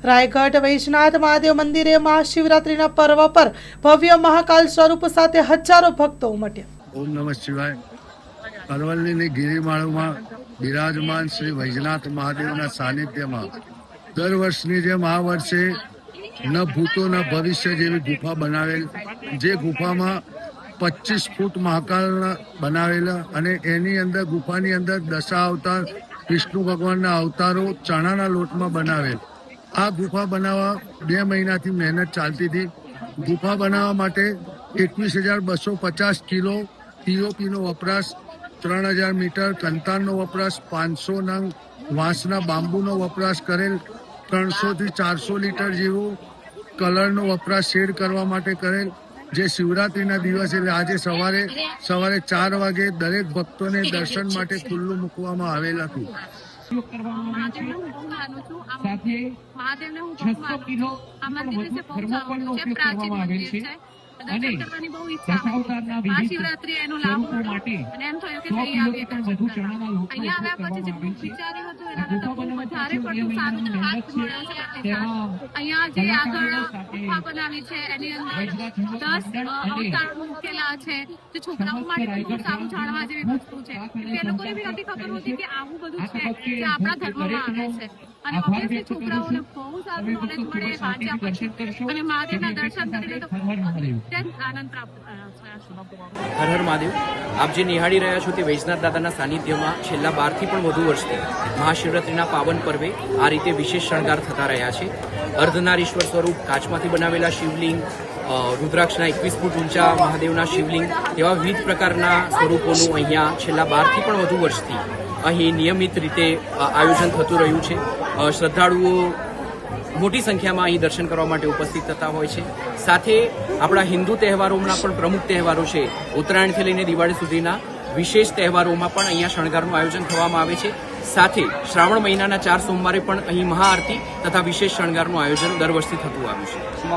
રાયગઢ વૈજનાથ મહાદેવ મંદિરે મહાશિવરાત્રીના પર્વ પર ભવ્ય મહાકાલ સ્વરૂપ સાથે હજારો ભક્તો ઉમટ્યા। ઓમ નમઃ શિવાય। અરવલ્લીની ગિરિમાળામાં બિરાજમાન શ્રી વૈજનાથ મહાદેવના સાનિધ્યમાં દર વર્ષની જેમ આ વર્ષે ન ભૂતો ન ભવિષ્ય જેવી ગુફા બનાવેલ, જે ગુફામાં 25 ફૂટ મહાકાલ બનાવેલા અને એની અંદર ગુફાની અંદર દશા અવતાર વિષ્ણુ ભગવાનના અવતારો ચણાના લોટમાં બનાવેલ। આ ગુફા બનાવવા 2 મહિનાથી મહેનત ચાલતી હતી। ગુફા બનાવવા માટે 21,250 કિલો પીઓપીનો વપરાશ, 3,000 મીટર કંતારનો વપરાશ, 500 નંગ વાંસના બાંબુનો વપરાશ કરેલ, 300 થી 400 લીટર જેવો કલરનો વપરાશ શેડ કરવા માટે કરેલ। જે શિવરાત્રીના દિવસે એટલે આજે સવારે 4 વાગે દરેક ભક્તોને દર્શન માટે ખુલ્લું મૂકવામાં આવેલ હતું। મહાશિવરાત્રી એનો લાભ માટે અને એમ થયું કે જઈ આવીએ અહીંયા આવ્યા પછી જે વિચાર્યું હતું એના કરતાં બહુ વધારે પડતું સારું હાથ મળ્યો છે। અહીંયા જે આગળ ગુફા બનાવી છે એની અંદર 10 અવતાર મૂકેલા છે, જે છોકરાઓ માટે બહુ સારું જાણવા જેવી વસ્તુ છે। એ લોકોને બી નથી ખબર હોતી કે આવું બધું છે જે આપણા ધર્મમાં આવે છે અને ઓબ્વિયસલી છોકરાઓને બહુ સારું નોલેજ મળે વાંચ્યા પછી અને મહાદેવના દર્શન કરીને તો આનંદ પ્રાપ્ત થયો છે। હર હર મહાદેવ। આપ જે નિહાળી રહ્યા છો તે વૈજનાથ દાદાના સાનિધ્યમાં છેલ્લા 12 થી પણ વધુ વર્ષથી મહાશિવરાત્રીના પાવન પર્વે આ રીતે વિશેષ શણગાર થતા રહ્યા છે। અર્ધનારીશ્વર સ્વરૂપ કાચમાંથી બનાવેલા શિવલિંગ, રુદ્રાક્ષના 21 ફૂટ ઊંચા મહાદેવના શિવલિંગ, એવા વિવિધ પ્રકારના સ્વરૂપોનું અહીંયા છેલ્લા 12 થી પણ વધુ વર્ષથી અહીં નિયમિત રીતે આયોજન થતું રહ્યું છે। શ્રદ્ધાળુઓ મોટી સંખ્યામાં અહીં દર્શન કરવા માટે ઉપસ્થિત થતા હોય છે। સાથે આપણા હિન્દુ તહેવારોના પણ પ્રમુખ તહેવારો છે, ઉત્તરાયણથી લઈને દિવાળી સુધીના વિશેષ તહેવારોમાં પણ અહીંયા શણગારનું આયોજન થવામાં આવે છે। સાથે શ્રાવણ મહિનાના 4 સોમવારે પણ અહીં મહાઆરતી તથા વિશેષ શણગારનું આયોજન દર વર્ષથી થતું આવ્યું છે।